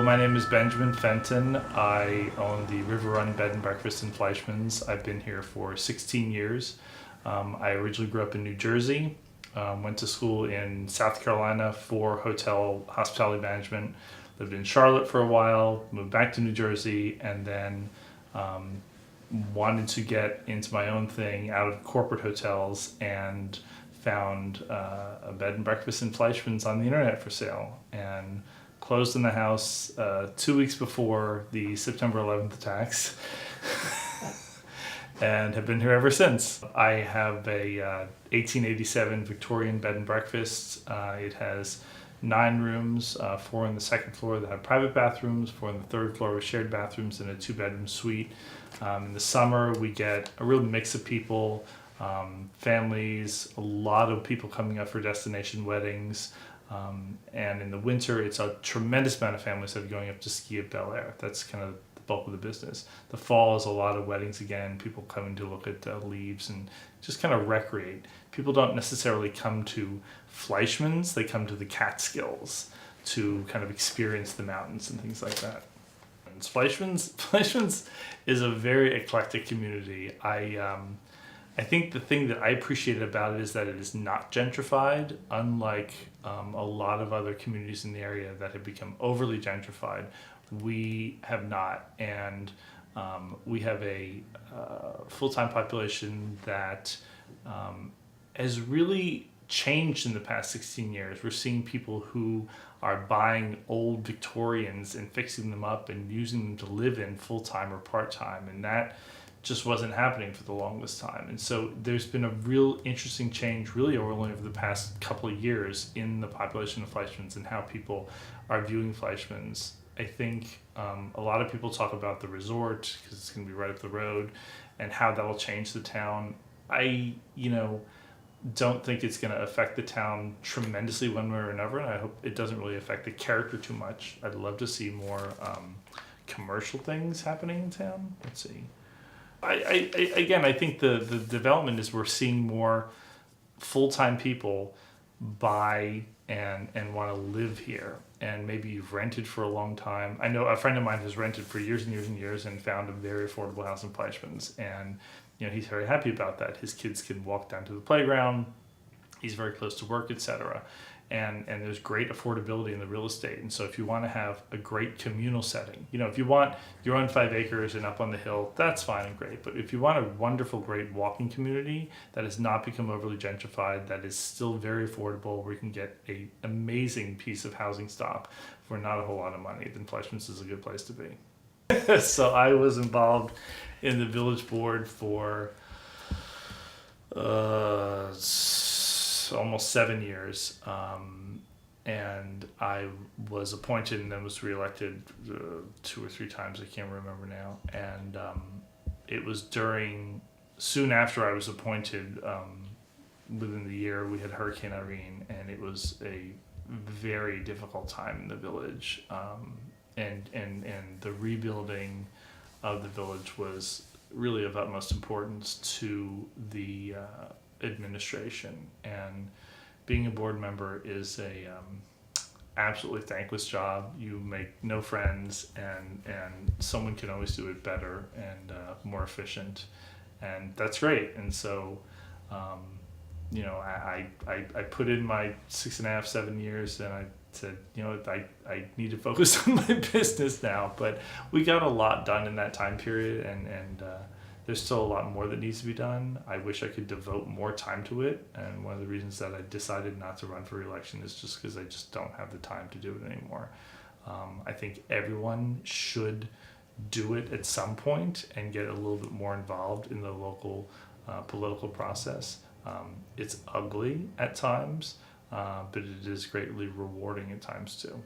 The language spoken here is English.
my name is Benjamin Fenton. I own the River Run Bed and Breakfast in Fleischmanns. I've been here for 16 years. I originally grew up in New Jersey, went to school in South Carolina for hotel hospitality management, lived in Charlotte for a while, moved back to New Jersey, and then wanted to get into my own thing out of corporate hotels and found a bed and breakfast in Fleischmanns on the internet for sale and closed in the house 2 weeks before the September 11th attacks and have been here ever since. I have a 1887 Victorian bed and breakfast. It has 9 rooms, 4 on the second floor that have private bathrooms, 4 on the third floor with shared bathrooms, and a 2-bedroom suite. In the summer, we get a real mix of people, families, a lot of people coming up for destination weddings. And in the winter, it's a tremendous amount of families that are going up to ski at Bel Air. That's kind of the bulk of the business. The fall is a lot of weddings again, people coming to look at leaves and just kind of recreate. People don't necessarily come to Fleischmanns, they come to the Catskills to kind of experience the mountains and things like that. And Fleischmanns is a very eclectic community. I think the thing that I appreciate about it is that it is not gentrified, unlike a lot of other communities in the area that have become overly gentrified. We have not, and we have a full-time population that has really changed in the past 16 years. We're seeing people who are buying old Victorians and fixing them up and using them to live in full-time or part-time, and that just wasn't happening for the longest time. And so there's been a real interesting change really only over the past couple of years in the population of Fleischmanns and how people are viewing Fleischmanns. I think a lot of people talk about the resort because it's going to be right up the road and how that will change the town. I don't think it's going to affect the town tremendously one way or another, and I hope it doesn't really affect the character too much. I'd love to see more commercial things happening in town. Let's see. I think the development is we're seeing more full-time people buy and want to live here, and maybe you've rented for a long time. I know a friend of mine has rented for years and years and years and found a very affordable house in Fleischmanns, and he's very happy about that. His kids can walk down to the playground, he's very close to work, etc. And there's great affordability in the real estate. And so if you want to have a great communal setting, if you want your own 5 acres and up on the hill, that's fine and great. But if you want a wonderful, great walking community that has not become overly gentrified, that is still very affordable, where you can get an amazing piece of housing stock for not a whole lot of money, then Fleischmanns is a good place to be. So I was involved in the village board for almost 7 years, and I was appointed and then was reelected 2 or 3 times, I can't remember now, and it was soon after I was appointed, within the year we had Hurricane Irene, and it was a very difficult time in the village, and the rebuilding of the village was really of utmost importance to the administration, and being a board member is a absolutely thankless job. You make no friends, and someone can always do it better and more efficient, and that's great. And so I put in my 6.5, 7 years, and I said, I need to focus on my business now. But we got a lot done in that time period, and there's still a lot more that needs to be done. I wish I could devote more time to it, and one of the reasons that I decided not to run for re-election is just because I just don't have the time to do it anymore. I think everyone should do it at some point and get a little bit more involved in the local political process. It's ugly at times, but it is greatly rewarding at times too.